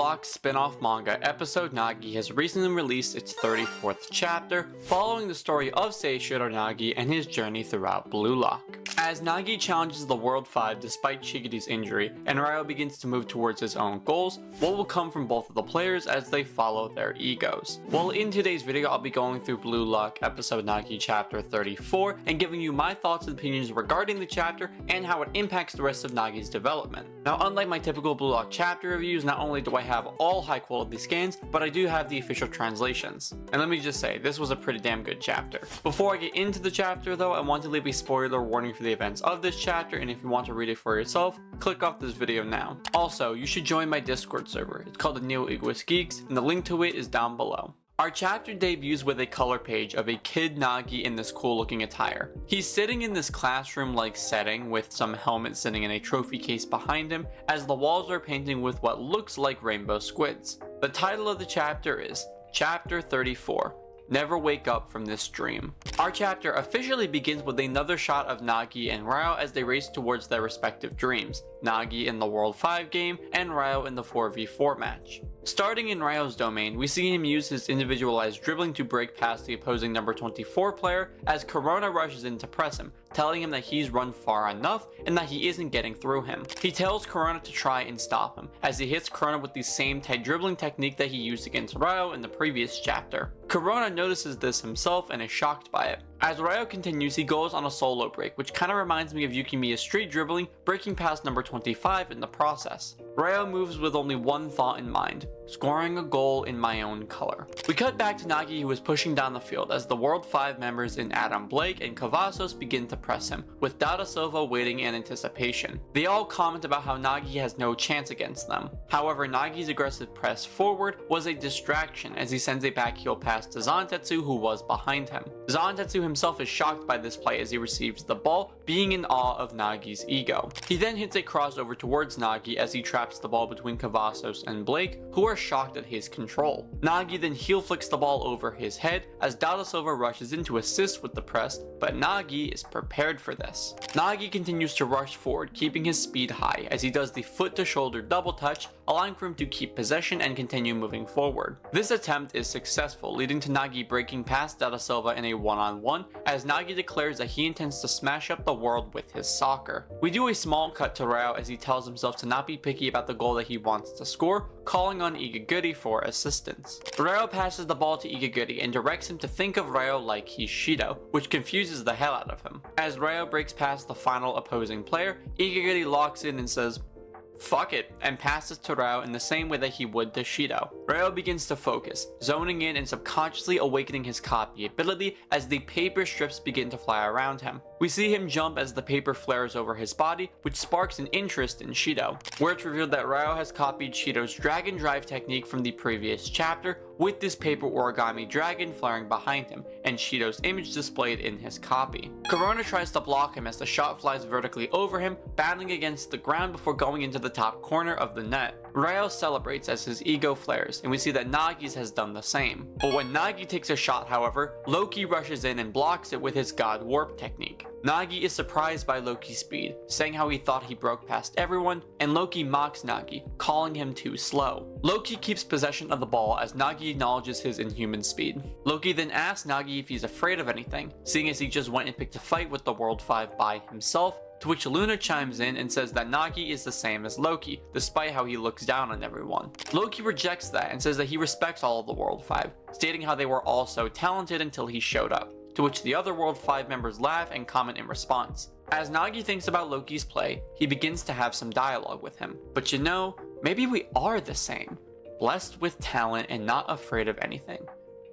Lock spin-off manga episode Nagi has recently released its 34th chapter, following the story of Seishiro Nagi and his journey throughout Blue Lock. As Nagi challenges the World 5 despite Chigiri's injury, and Ryo begins to move towards his own goals, what will come from both of the players as they follow their egos? Well, in today's video, I'll be going through Blue Lock episode Nagi chapter 34 and giving you my thoughts and opinions regarding the chapter and how it impacts the rest of Nagi's development. Now, unlike my typical Blue Lock chapter reviews, not only do I have all high quality scans, but I do have the official translations. And let me just say, this was a pretty damn good chapter. Before I get into the chapter though, I want to leave a spoiler warning for the events of this chapter, and if you want to read it for yourself, click off this video now. Also, you should join my Discord server. It's called the Neo Egoist Geeks, and the link to it is down below. Our chapter debuts with a color page of a kid Nagi in this cool looking attire. He's sitting in this classroom like setting with some helmet sitting in a trophy case behind him as the walls are painted with what looks like rainbow squids. The title of the chapter is Chapter 34. Never wake up from this dream. Our chapter officially begins with another shot of Nagi and Ryo as they race towards their respective dreams. Nagi in the World 5 game and Ryo in the 4v4 match. Starting in Ryo's domain, we see him use his individualized dribbling to break past the opposing number 24 player as Corona rushes in to press him, telling him that he's run far enough and that he isn't getting through him. He tells Corona to try and stop him, as he hits Corona with the same tight dribbling technique that he used against Ryo in the previous chapter. Corona notices this himself and is shocked by it. As Ryo continues, he goes on a solo break, which kinda reminds me of Yukimiya's street dribbling, breaking past number 25 in the process. Ryo moves with only one thought in mind: scoring a goal in my own color. We cut back to Nagi, who is pushing down the field as the World 5 members in Adam Blake and Cavazos begin to press him, with Dada Silva waiting in anticipation. They all comment about how Nagi has no chance against them. However, Nagi's aggressive press forward was a distraction as he sends a back heel pass to Zantetsu, who was behind him. Zantetsu himself is shocked by this play as he receives the ball, being in awe of Nagi's ego. He then hits a crossover towards Nagi as he traps the ball between Cavazos and Blake, who are shocked at his control. Nagi then heel flicks the ball over his head as Dada Silva rushes in to assist with the press, but Nagi is prepared for this. Nagi continues to rush forward, keeping his speed high as he does the foot to shoulder double touch, allowing for him to keep possession and continue moving forward. This attempt is successful, leading to Nagi breaking past Dada Silva in a one-on-one as Nagi declares that he intends to smash up the world with his soccer. We do a small cut to Ryo as he tells himself to not be picky about the goal that he wants to score, calling on Igaguri for assistance. Ryo passes the ball to Igaguri and directs him to think of Ryo like he's Shido, which confuses the hell out of him. As Ryo breaks past the final opposing player, Igaguri locks in and says, "Fuck it," and passes to Ryo in the same way that he would to Shido. Ryo begins to focus, zoning in and subconsciously awakening his copy ability as the paper strips begin to fly around him. We see him jump as the paper flares over his body, which sparks an interest in Shido, where it's revealed that Ryo has copied Shido's dragon drive technique from the previous chapter, with this paper origami dragon flaring behind him, and Shido's image displayed in his copy. Corona tries to block him as the shot flies vertically over him, battling against the ground before going into the top corner of the net. Ryo celebrates as his ego flares, and we see that Nagi's has done the same. But when Nagi takes a shot, however, Loki rushes in and blocks it with his God Warp technique. Nagi is surprised by Loki's speed, saying how he thought he broke past everyone, and Loki mocks Nagi, calling him too slow. Loki keeps possession of the ball as Nagi acknowledges his inhuman speed. Loki then asks Nagi if he's afraid of anything, seeing as he just went and picked a fight with the World 5 by himself, to which Luna chimes in and says that Nagi is the same as Loki, despite how he looks down on everyone. Loki rejects that and says that he respects all of the World 5, stating how they were all so talented until he showed up, to which the other World 5 members laugh and comment in response. As Nagi thinks about Loki's play, he begins to have some dialogue with him. But you know, maybe we are the same, blessed with talent and not afraid of anything.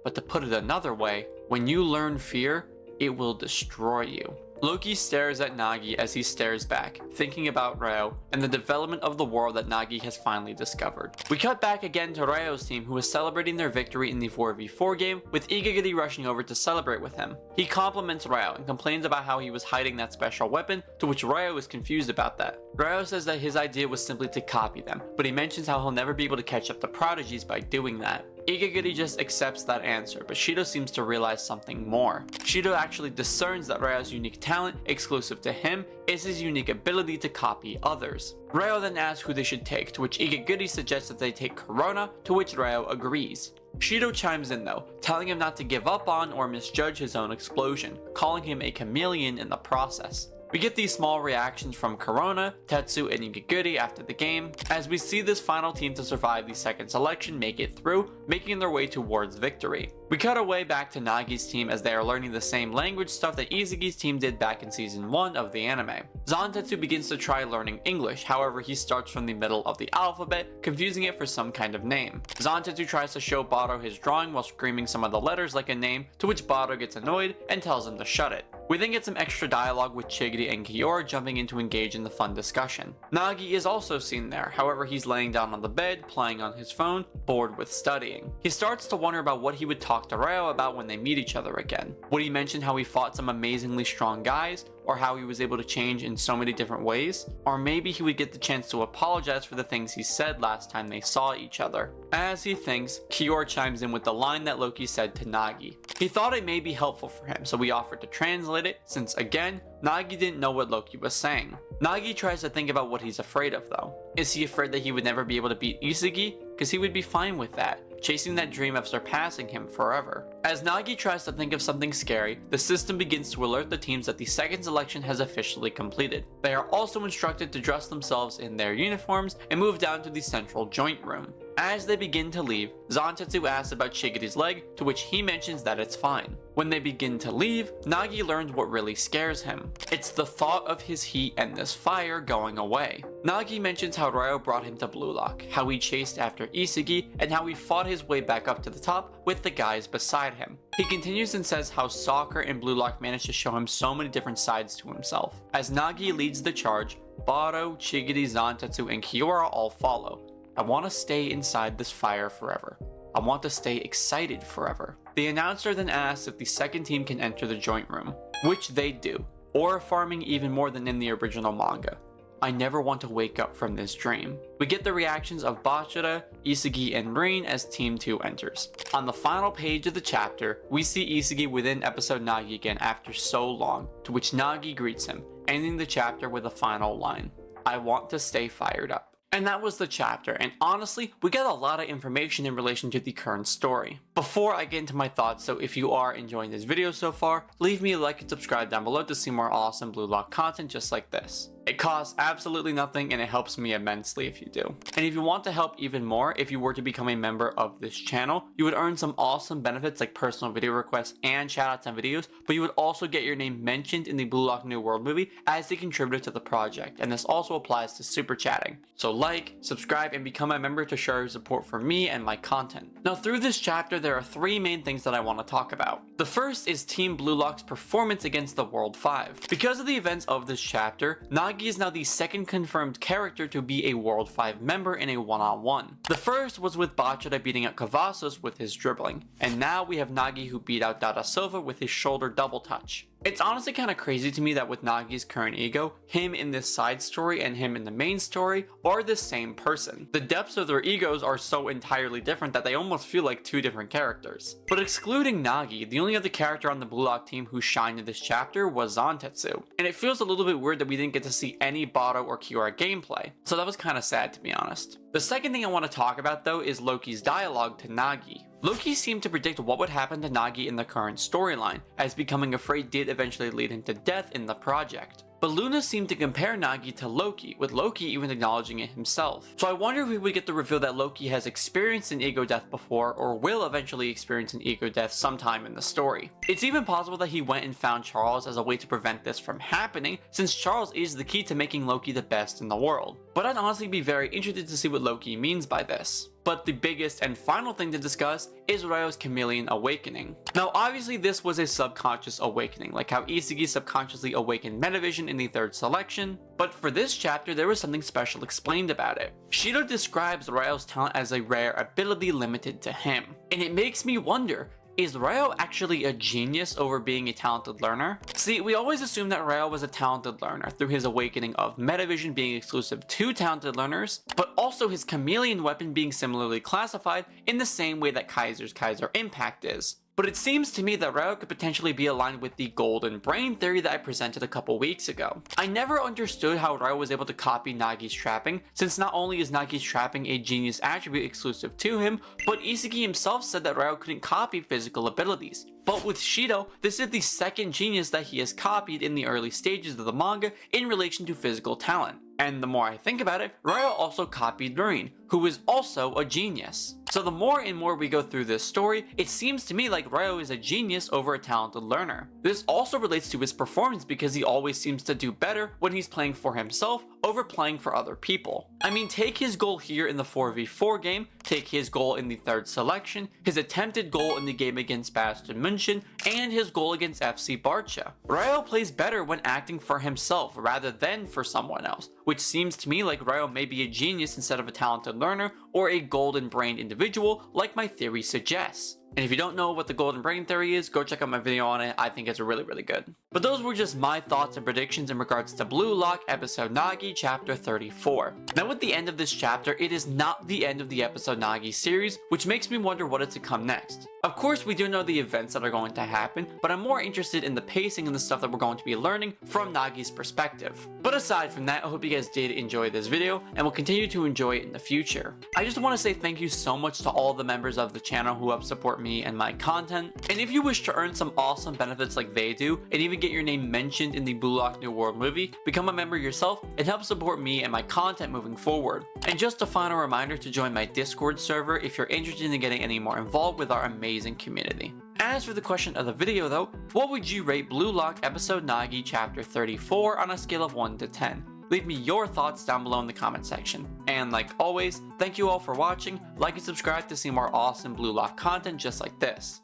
But to put it another way, when you learn fear, it will destroy you. Loki stares at Nagi as he stares back, thinking about Ryo and the development of the world that Nagi has finally discovered. We cut back again to Ryo's team, who is celebrating their victory in the 4v4 game, with Igaguri rushing over to celebrate with him. He compliments Ryo and complains about how he was hiding that special weapon, to which Ryo is confused about that. Ryo says that his idea was simply to copy them, but he mentions how he'll never be able to catch up to prodigies by doing that. Igaguri just accepts that answer, but Shido seems to realize something more. Shido actually discerns that Reo's unique talent, exclusive to him, is his unique ability to copy others. Reo then asks who they should take, to which Igaguri suggests that they take Corona, to which Reo agrees. Shido chimes in though, telling him not to give up on or misjudge his own explosion, calling him a chameleon in the process. We get these small reactions from Corona, Tetsu, and Igaguri after the game, as we see this final team to survive the second selection make it through, making their way towards victory. We cut away back to Nagi's team as they are learning the same language stuff that Izagi's team did back in season 1 of the anime. Zantetsu begins to try learning English, however he starts from the middle of the alphabet, confusing it for some kind of name. Zantetsu tries to show Baro his drawing while screaming some of the letters like a name, to which Baro gets annoyed and tells him to shut it. We then get some extra dialogue with Chigiri and Kiora jumping in to engage in the fun discussion. Nagi is also seen there, however he's laying down on the bed, playing on his phone, bored with studying. He starts to wonder about what he would talk to Reo about when they meet each other again. Would he mention how he fought some amazingly strong guys, or how he was able to change in so many different ways? Or maybe he would get the chance to apologize for the things he said last time they saw each other. As he thinks, Kiora chimes in with the line that Loki said to Nagi. He thought it may be helpful for him, so we offered to translate it, since again, Nagi didn't know what Loki was saying. Nagi tries to think about what he's afraid of though. Is he afraid that he would never be able to beat Isagi? Because he would be fine with that, chasing that dream of surpassing him forever. As Nagi tries to think of something scary, the system begins to alert the teams that the second selection has officially completed. They are also instructed to dress themselves in their uniforms and move down to the central joint room. As they begin to leave, Zantetsu asks about Chigiri's leg, to which he mentions that it's fine. When they begin to leave, Nagi learns what really scares him. It's the thought of his heat and this fire going away. Nagi mentions how Reo brought him to BLUELOCK, how he chased after Isagi, and how he fought his way back up to the top with the guys beside him. He continues and says how soccer and BLUELOCK managed to show him so many different sides to himself. As Nagi leads the charge, Baro, Chigiri, Zantetsu, and Kiora all follow. I want to stay inside this fire forever. I want to stay excited forever. The announcer then asks if the second team can enter the joint room, which they do, aura farming even more than in the original manga. I never want to wake up from this dream. We get the reactions of Bachira, Isagi, and Rin as Team 2 enters. On the final page of the chapter, we see Isagi within episode Nagi again after so long, to which Nagi greets him, ending the chapter with a final line. I want to stay fired up. And that was the chapter, and honestly, we got a lot of information in relation to the current story. Before I get into my thoughts, so if you are enjoying this video so far, leave me a like and subscribe down below to see more awesome BLUELOCK content just like this. It costs absolutely nothing and it helps me immensely if you do. And if you want to help even more, if you were to become a member of this channel, you would earn some awesome benefits like personal video requests and shoutouts on videos, but you would also get your name mentioned in the BLUELOCK New World movie as a contributor to the project, and this also applies to super chatting. So like, subscribe, and become a member to show your support for me and my content. Now through this chapter, there are three main things that I want to talk about. The first is Team BLUELOCK's performance against the World 5. Because of the events of this chapter, Nagi is now the second confirmed character to be a World 5 member in a one-on-one. The first was with Bachira beating out Cavazos with his dribbling, and now we have Nagi who beat out Dada Silva with his shoulder double touch. It's honestly kind of crazy to me that with Nagi's current ego, him in this side story and him in the main story are the same person. The depths of their egos are so entirely different that they almost feel like two different characters. But excluding Nagi, the only other character on the BLUELOCK team who shined in this chapter was Zantetsu, and it feels a little bit weird that we didn't get to see any Baro or Kiora gameplay, so that was kind of sad to be honest. The second thing I want to talk about though is Loki's dialogue to Nagi. Loki seemed to predict what would happen to Nagi in the current storyline, as becoming afraid did eventually lead him to death in the project. But Luna seemed to compare Nagi to Loki, with Loki even acknowledging it himself. So I wonder if we would get the reveal that Loki has experienced an ego death before, or will eventually experience an ego death sometime in the story. It's even possible that he went and found Charles as a way to prevent this from happening, since Charles is the key to making Loki the best in the world. But I'd honestly be very interested to see what Loki means by this. But the biggest and final thing to discuss is Reo's chameleon awakening. Now obviously this was a subconscious awakening, like how Isagi subconsciously awakened Metavision in the third selection, but for this chapter there was something special explained about it. Shido describes Reo's talent as a rare ability limited to him, and it makes me wonder, Is Reo actually a genius over being a talented learner? See, we always assumed that Reo was a talented learner through his awakening of metavision being exclusive to talented learners, but also his chameleon weapon being similarly classified in the same way that Kaiser's Kaiser Impact is. But it seems to me that Reo could potentially be aligned with the golden brain theory that I presented a couple weeks ago. I never understood how Reo was able to copy Nagi's trapping, since not only is Nagi's trapping a genius attribute exclusive to him, but Isagi himself said that Reo couldn't copy physical abilities. But with Shido, this is the second genius that he has copied in the early stages of the manga in relation to physical talent. And the more I think about it, Reo also copied Marine, who is also a genius. So the more and more we go through this story, it seems to me like Reo is a genius over a talented learner. This also relates to his performance because he always seems to do better when he's playing for himself over playing for other people. I mean, take his goal here in the 4v4 game, take his goal in the third selection, his attempted goal in the game against Bastion München, and his goal against FC Barca. Reo plays better when acting for himself rather than for someone else, which seems to me like Reo may be a genius instead of a talented learner or a golden brained individual like my theory suggests. And if you don't know what the golden brain theory is, go check out my video on it. I think it's really good. But those were just my thoughts and predictions in regards to Blue Lock episode Nagi chapter 34. Now with the end of this chapter, it is not the end of the episode Nagi series, which makes me wonder what is to come next. Of course, we do know the events that are going to happen, but I'm more interested in the pacing and the stuff that we're going to be learning from Nagi's perspective. But aside from that, I hope you guys did enjoy this video and will continue to enjoy it in the future. I just want to say thank you so much to all the members of the channel who help support me and my content. And if you wish to earn some awesome benefits like they do, and even get your name mentioned in the Blue Lock New World movie, become a member yourself and help support me and my content moving forward. And just a final reminder to join my Discord server if you're interested in getting any more involved with our amazing community. As for the question of the video though, what would you rate Blue Lock episode Nagi chapter 34 on a scale of 1 to 10? Leave me your thoughts down below in the comment section. And like always, thank you all for watching, like and subscribe to see more awesome Blue Lock content just like this.